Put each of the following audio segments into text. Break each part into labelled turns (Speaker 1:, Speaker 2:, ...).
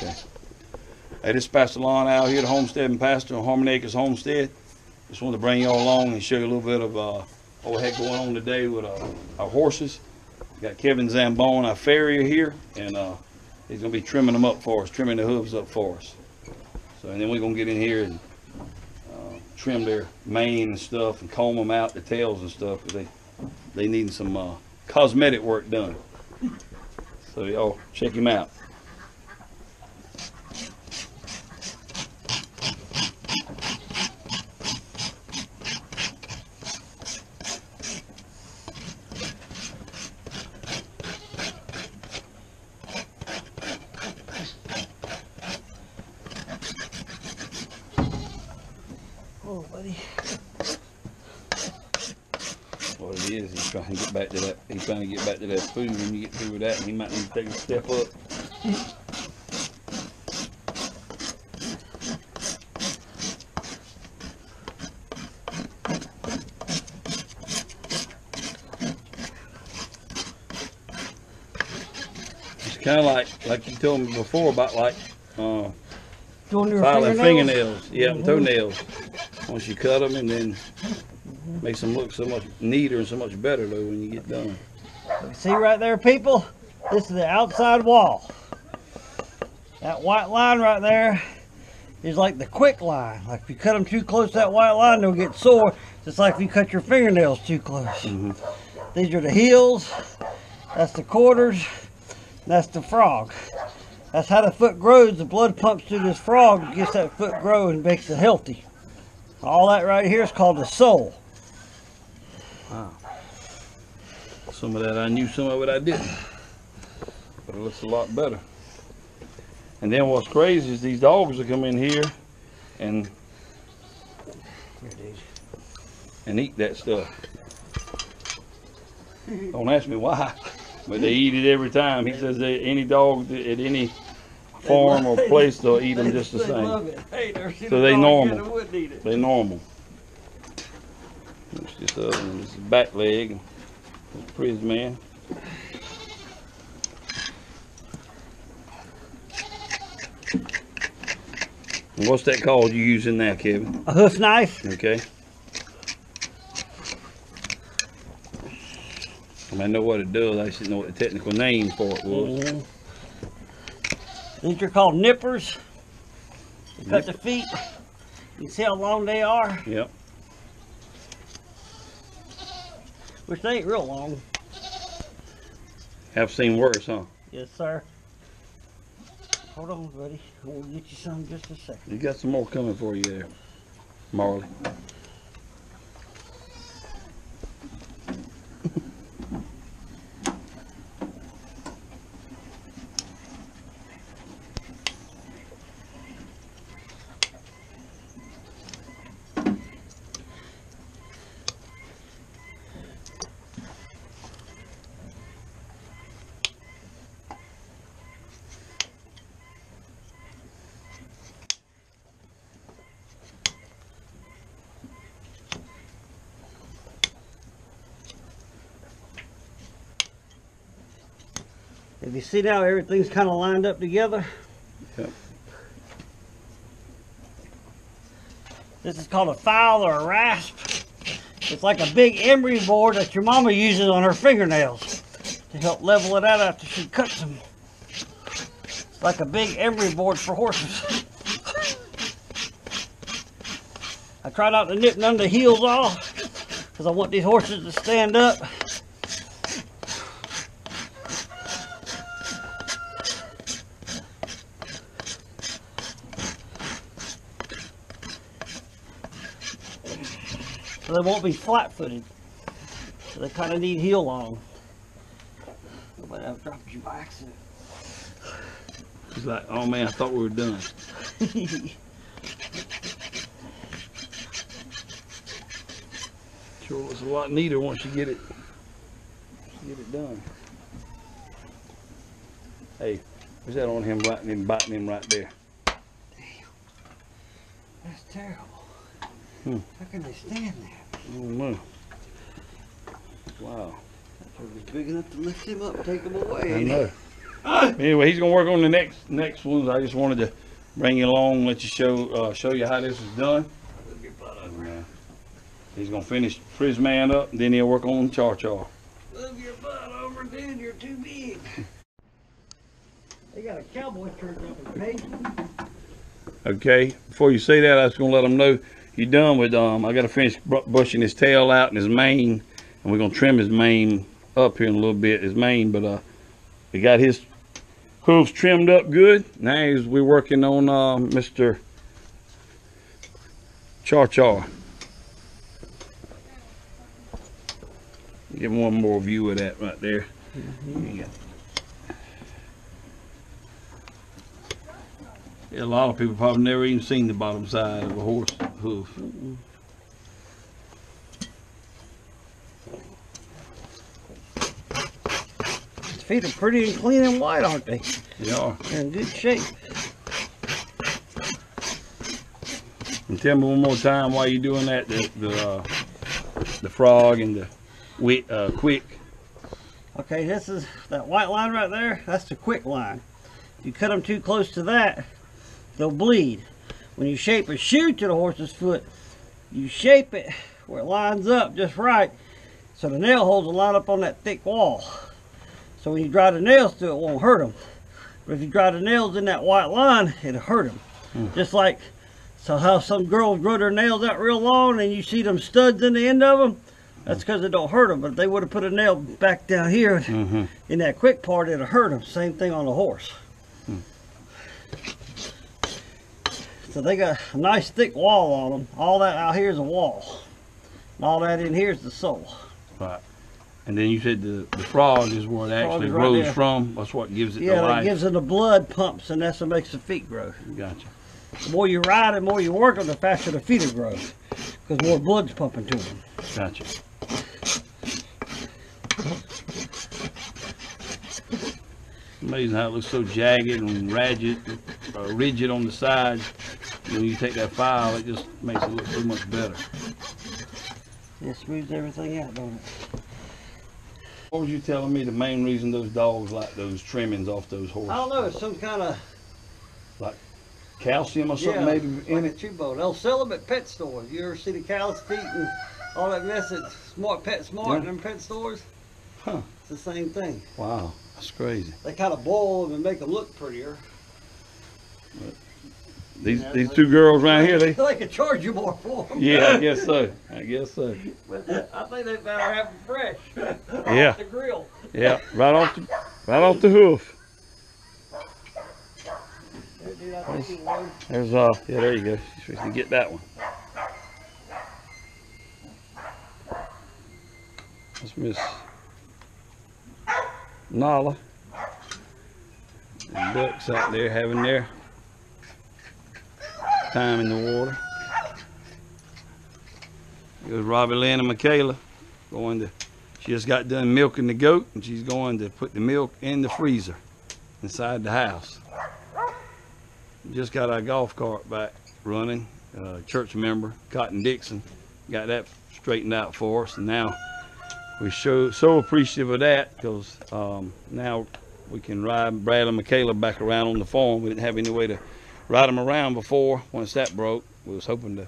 Speaker 1: Okay. Hey, this is Pastor Lon out here, the homestead and pastor on Harmony Acres Homestead. Just wanted to bring y'all along and show you a little bit of what we had going on today with our horses. We got Kevin Zambone, our farrier here, and he's going to be trimming them up for us, trimming the hooves up for us. So, and then we're going to get in here and trim their mane and stuff and comb them out, the tails and stuff, because they need some cosmetic work done. So y'all check him out.
Speaker 2: Oh, buddy.
Speaker 1: What it is, he's trying to get back to that. He's trying to get back to that food. When you get through with that, he might need to take a step up. It's kind of like you told me before about like filing fingernails. Yeah, and toenails. Once you cut them and then makes them look so much neater and so much better though when you get done.
Speaker 2: See right there, people? This is the outside wall. That white line right there is like the quick line. Like if you cut them too close to that white line, they'll get sore. Just like if you cut your fingernails too close. These are the heels. That's the quarters. That's the frog. That's how the foot grows. The blood pumps through this frog, gets that foot grow and makes it healthy. All that right here is called the sole.
Speaker 1: Wow. Some of that I knew, some of it I didn't. But it looks a lot better. And then what's crazy is these dogs will come in here and eat that stuff. Don't ask me why, but they eat it every time. He says that any dog at any farm or place, they'll eat them just the same. So they normal. They normal. It's just this is back leg. Priz-Man. And what's that called you using now, Kevin?
Speaker 2: A hoof knife.
Speaker 1: Okay. I know what it does. I should know what the technical name for it was.
Speaker 2: These are called nippers. You cut the feet. You see how long they are?
Speaker 1: Yep.
Speaker 2: Which they ain't real long.
Speaker 1: Have seen worse, huh?
Speaker 2: Yes, sir. Hold on, buddy. We'll get you some in just a second.
Speaker 1: You got some more coming for you there, Marley.
Speaker 2: If you see now, everything's kind of lined up together.
Speaker 1: Yep.
Speaker 2: This is called a file or a rasp. It's like a big emery board that your mama uses on her fingernails to help level it out after she cuts them. It's like a big emery board for horses. I try not to nip none of the heels off because I want these horses to stand up. So they won't be flat-footed. So they kind of need heel on. Nobody ever dropped you by accident.
Speaker 1: He's like, oh man, I thought we were done. Sure looks a lot neater once you get it done. Hey, what's that on him biting him right there?
Speaker 2: Damn. That's terrible. How can they stand that?
Speaker 1: I don't know. Wow.
Speaker 2: That was big enough to lift him up, take him away.
Speaker 1: I know. Anyway, he's gonna work on the next ones. I just wanted to bring you along, let you show you how this is done. He's gonna finish Priz-Man up, and then he'll work on Char-Char.
Speaker 2: Move your butt over, dude. You're too big. They got a cowboy church up in Payson.
Speaker 1: Okay, before you say that, I was gonna let him know you're done with. I gotta finish brushing his tail out and his mane, and we're gonna trim his mane up here in a little bit. His mane, but he got his hooves trimmed up good. Now we're working on Mr. Char-Char. Give him one more view of that right there. Yeah. A lot of people probably never even seen the bottom side of a horse hoof.
Speaker 2: His feet are pretty and clean and white, aren't they?
Speaker 1: They are.
Speaker 2: They're in good shape.
Speaker 1: And tell me one more time why you doing that. The frog and the quick.
Speaker 2: Okay, this is that white line right there. That's the quick line. If you cut them too close to that, they'll bleed. When you shape a shoe to the horse's foot, you shape it where it lines up just right, so the nail holes will line up on that thick wall. So when you drive the nails through, it won't hurt them. But if you drive the nails in that white line, it'll hurt them. Just like, so how some girls grow their nails out real long and you see them studs in the end of them, that's because it don't hurt them. But if they would have put a nail back down here in that quick part, it'll hurt them. Same thing on the horse. So they got a nice thick wall on them. All that out here is a wall. And all that in here is the sole.
Speaker 1: Right. And then you said the frog is where it actually grows from. That's what gives it the life.
Speaker 2: Yeah, that gives it the blood pumps, and that's what makes the feet grow.
Speaker 1: Gotcha.
Speaker 2: The more you ride it, the more you work them, the faster the feet will grow. Because more blood's pumping to them.
Speaker 1: Gotcha. Amazing how it looks so jagged and rigid on the sides. When you take that file, it just makes it look so much better.
Speaker 2: It smooths everything out, don't it?
Speaker 1: What was you telling me the main reason those dogs like those trimmings off those horses?
Speaker 2: I don't know, it's some kind of...
Speaker 1: Like calcium or something maybe in it?
Speaker 2: Chew bone. They'll sell them at pet stores. You ever see the cow's feet and all that mess at Pet Smart and them pet stores?
Speaker 1: Huh.
Speaker 2: It's the same thing.
Speaker 1: Wow, that's crazy.
Speaker 2: They kind of boil them and make them look prettier.
Speaker 1: But these two girls right here,
Speaker 2: they could charge you more for them.
Speaker 1: Yeah, I guess so. I guess so.
Speaker 2: But I think they better have them fresh.
Speaker 1: Yeah.
Speaker 2: Off the grill.
Speaker 1: Yeah, right off the hoof. There's yeah, there you go. You're supposed to get that one. That's Miss Nala. And ducks out there having their time in the water. Here's Robbie Lynn and Michaela she just got done milking the goat, and she's going to put the milk in the freezer inside the house. Just got our golf cart back running. Church member Cotton Dixon got that straightened out for us, and now we're so appreciative of that, because now we can ride Brad and Michaela back around on the farm. We didn't have any way to ride them around before. Once that broke, we was hoping to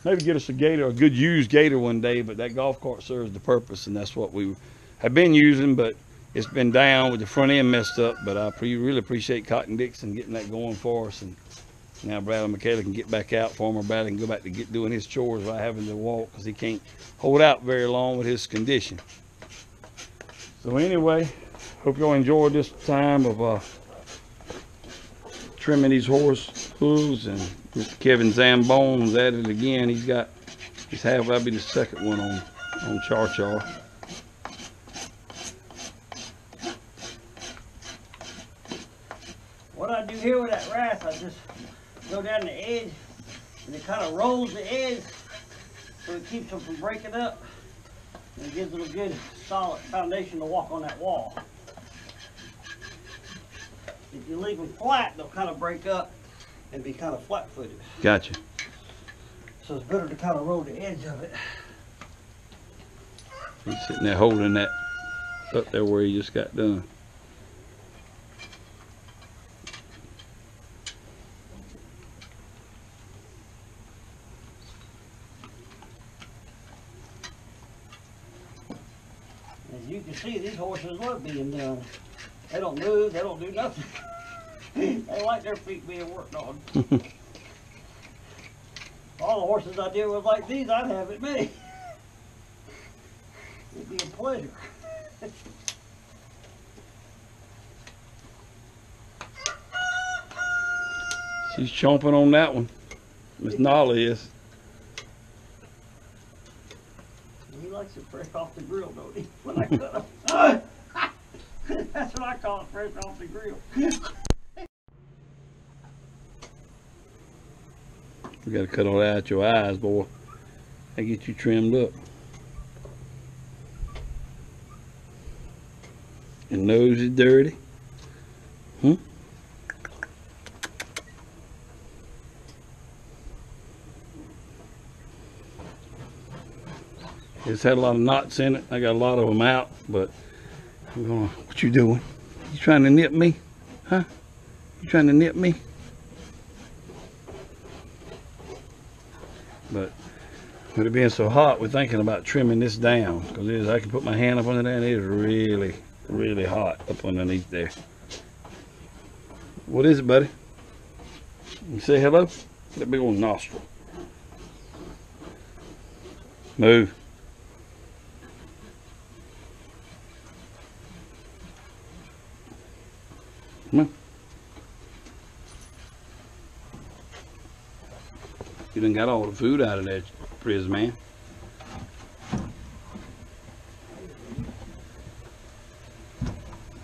Speaker 1: maybe get us a good used gator one day, but that golf cart serves the purpose, and that's what we have been using, but it's been down with the front end messed up. But I really appreciate Cotton Dixon getting that going for us, and now Brad and Michaela can get back out. Farmer Brad can go back to doing his chores without having to walk, because he can't hold out very long with his condition. So anyway, hope y'all enjoyed this time of trimming these horse hooves, and Mr. Kevin Zambone's at it again. He's got his half. That'll be the second one on Char-Char.
Speaker 2: What I do here with that rasp, I just go down the edge, and it kind of rolls the edge, so it keeps them from breaking up, and it gives them a good solid foundation to walk on that wall. If you leave them flat, they'll kind of break up and be kind of flat-footed.
Speaker 1: Gotcha.
Speaker 2: So it's better to kind of roll the edge of it.
Speaker 1: He's sitting there holding that up there where he just got done.
Speaker 2: you can see, these horses love being done. They don't move, they don't do nothing. They like their feet being worked on. All the horses I deal with like these, I'd have it made. It'd be a pleasure.
Speaker 1: She's chomping on that one. Miss Nolly is.
Speaker 2: He likes it fresh off the grill, don't he? When I cut him. That's what I call it, fresh off the grill.
Speaker 1: We gotta cut all that out your eyes, boy. That get you trimmed up. Your nose is dirty. It's had a lot of knots in it. I got a lot of them out, but I'm gonna. What you doing? You trying to nip me? Huh? You trying to nip me? But with it being so hot, we're thinking about trimming this down because I can put my hand up under there and it is really, really hot up underneath there. What is it, buddy? You say hello? That big old nostril. Move. Come on. You done got all the food out of that, Priz-Man.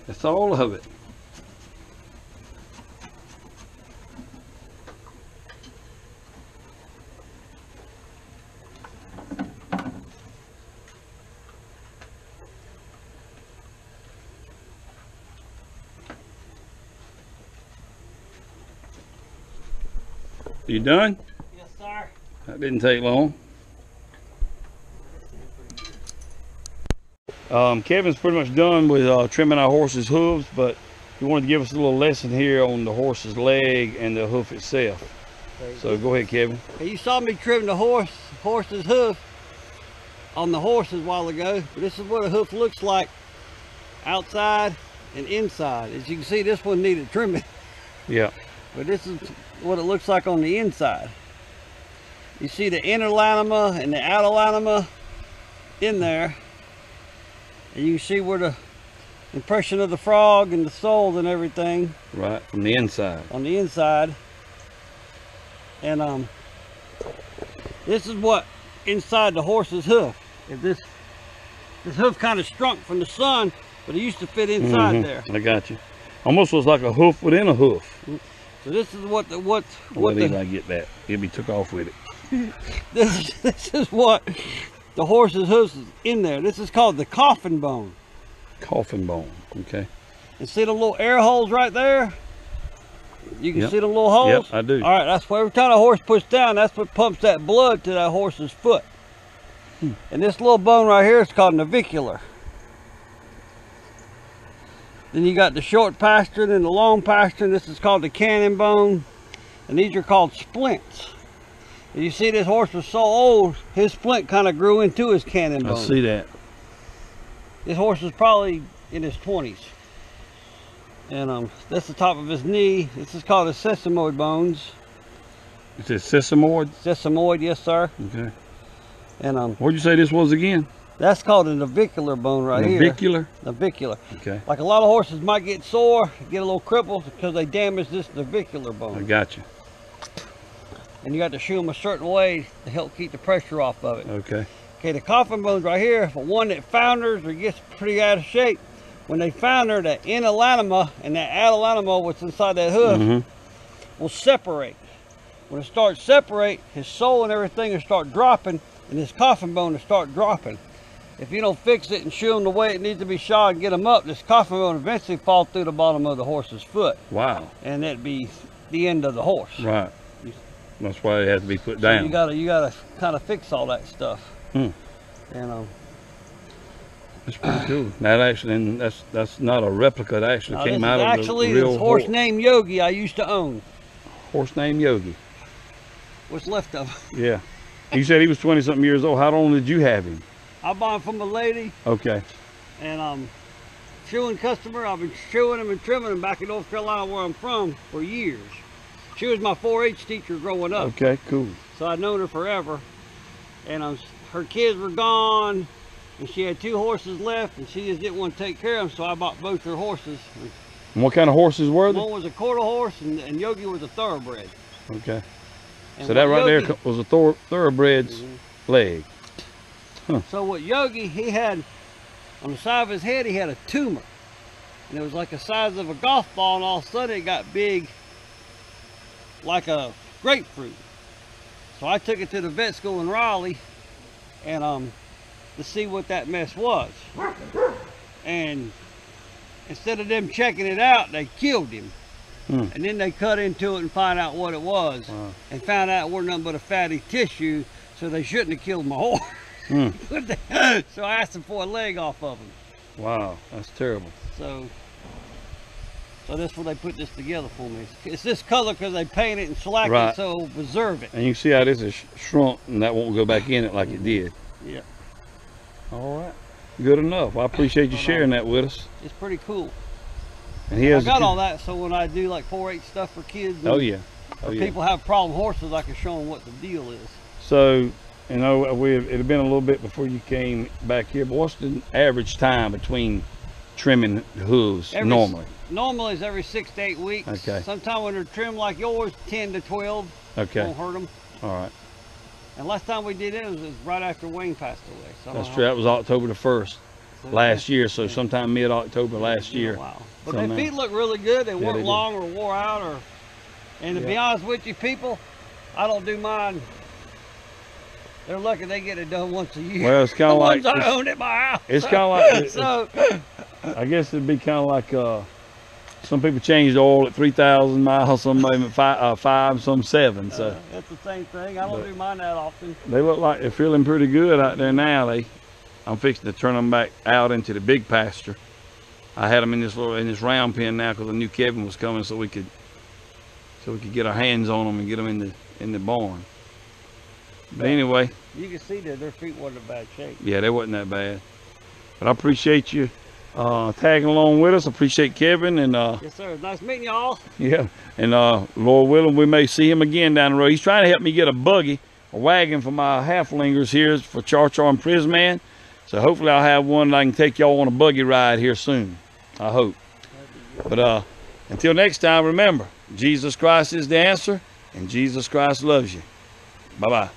Speaker 1: That's all of it. You done?
Speaker 2: Yes, sir.
Speaker 1: That didn't take long. Kevin's pretty much done with trimming our horse's hooves, but he wanted to give us a little lesson here on the horse's leg and the hoof itself. So go ahead, Kevin.
Speaker 2: Hey, you saw me trim the horse's hoof on the horses a while ago, but this is what a hoof looks like outside and inside. As you can see, this one needed trimming.
Speaker 1: Yeah.
Speaker 2: But this is what it looks like on the inside. You see the inner linema and the outer linema in there. And you can see where the impression of the frog and the soles and everything.
Speaker 1: Right, from the inside.
Speaker 2: On the inside. And this is what inside the horse's hoof. If this hoof kind of shrunk from the sun, but it used to fit inside there.
Speaker 1: I got you. Almost looks like a hoof within a hoof.
Speaker 2: So this is what
Speaker 1: I get that. He'll be took off with it.
Speaker 2: This is what the horse's hoof is in there. This is called the coffin bone.
Speaker 1: Coffin bone. Okay.
Speaker 2: And see the little air holes right there? You can see the little holes?
Speaker 1: Yep, I do.
Speaker 2: All right, that's where every time a horse puts down, that's what pumps that blood to that horse's foot. And this little bone right here is called navicular. Then you got the short pastern and the long pastern. This is called the cannon bone. And these are called splints. And you see this horse was so old, his splint kind of grew into his cannon bone.
Speaker 1: I see that.
Speaker 2: This horse is probably in his 20s. And that's the top of his knee. This is called the sesamoid bones.
Speaker 1: Is it sesamoid?
Speaker 2: Sesamoid, yes sir.
Speaker 1: Okay.
Speaker 2: And
Speaker 1: what'd you say this was again?
Speaker 2: that's called a navicular bone right here.
Speaker 1: Navicular?
Speaker 2: Navicular.
Speaker 1: Okay.
Speaker 2: Like a lot of horses might get sore, get a little crippled because they damage this navicular bone.
Speaker 1: I got you.
Speaker 2: And you got to shoe them a certain way to help keep the pressure off of it.
Speaker 1: Okay.
Speaker 2: Okay, the coffin bones right here, for one that founders or gets pretty out of shape, when they founder, the inner linema and that outer linema, what's inside that hoof, will separate. When it starts separate, his sole and everything will start dropping, and his coffin bone will start dropping. If you don't fix it and shoe them the way it needs to be shod and get them up, this coffin bone will eventually fall through the bottom of the horse's foot.
Speaker 1: Wow.
Speaker 2: And that'd be the end of the horse.
Speaker 1: Right. That's why it has to be put
Speaker 2: So
Speaker 1: down.
Speaker 2: you gotta kind of fix all that stuff.
Speaker 1: Hmm.
Speaker 2: And
Speaker 1: That's pretty cool. That actually, and that's not a replica. That actually came out of
Speaker 2: actually
Speaker 1: the real
Speaker 2: this horse named Yogi I used to own.
Speaker 1: Horse named Yogi.
Speaker 2: What's left of him.
Speaker 1: Yeah. You said he was 20-something years old. How long did you have him?
Speaker 2: I bought him from a lady.
Speaker 1: Okay.
Speaker 2: And shoeing customer. I've been shoeing them and trimming them back in North Carolina where I'm from for years. She was my 4-H teacher growing up.
Speaker 1: Okay, cool.
Speaker 2: So I'd known her forever. And her kids were gone, and she had 2 horses left, and she just didn't want to take care of them, so I bought both her horses.
Speaker 1: And what kind of horses were they?
Speaker 2: One was a quarter horse, and Yogi was a thoroughbred.
Speaker 1: Okay.
Speaker 2: And
Speaker 1: so that right
Speaker 2: Yogi,
Speaker 1: there was a thoroughbred's leg. Huh.
Speaker 2: So what Yogi, he had, on the side of his head, he had a tumor. And it was like the size of a golf ball, and all of a sudden it got big like a grapefruit. So I took it to the vet school in Raleigh and to see what that mess was. And instead of them checking it out, they killed him. And then they cut into it and find out what it was.
Speaker 1: Wow.
Speaker 2: And found out it wasn't nothing but a fatty tissue, so they shouldn't have killed my horse. So I asked them for a leg off of him.
Speaker 1: Wow, that's terrible.
Speaker 2: So that's where they put this together for me. It's this color because they paint it and shellac it so it'll preserve it.
Speaker 1: And you can see how this is shrunk, and that won't go back in it like it did.
Speaker 2: Yeah.
Speaker 1: All right. Good enough. Well, I appreciate you sharing that with us.
Speaker 2: It's pretty cool.
Speaker 1: And he has
Speaker 2: I got all that so when I do like 4-H stuff for kids.
Speaker 1: Oh yeah. Oh yeah.
Speaker 2: People have problem horses, I can show them what the deal is.
Speaker 1: So, you know, it had been a little bit before you came back here, but what's the average time between trimming the hooves normally?
Speaker 2: Normally it's every 6 to 8 weeks.
Speaker 1: Okay.
Speaker 2: Sometimes when they're trimmed like yours, 10 to 12.
Speaker 1: Okay.
Speaker 2: Won't hurt them.
Speaker 1: All right.
Speaker 2: And last time we did it was right after Wayne passed away. So
Speaker 1: that's true. That was October the 1st last year. So sometime mid-October last year.
Speaker 2: Wow. But their feet look really good. They weren't long or wore out. And to be honest with you, people, I don't do mine. They're lucky they get it done once a year.
Speaker 1: Well, it's kind of like
Speaker 2: I own at my house.
Speaker 1: It's kind of like
Speaker 2: so.
Speaker 1: I guess it'd be kind of like some people change the oil at 3,000 miles, some maybe 5, some 7. So
Speaker 2: that's the same thing. I don't do mine that often.
Speaker 1: They look like they're feeling pretty good out there now. I'm fixing to turn them back out into the big pasture. I had them in this round pen now because I knew Kevin was coming, so we could get our hands on them and get them in the barn. But anyway,
Speaker 2: you can see that their feet wasn't in bad shape.
Speaker 1: Yeah, they wasn't that bad. But I appreciate you tagging along with us. I appreciate Kevin and
Speaker 2: yes sir, nice meeting y'all.
Speaker 1: Yeah, and Lord willing, we may see him again down the road. He's trying to help me get a wagon for my halflingers here for Char-Char and Priz-Man. So hopefully I'll have one that I can take y'all on a buggy ride here soon. I hope. But until next time, remember, Jesus Christ is the answer, and Jesus Christ loves you. Bye-bye.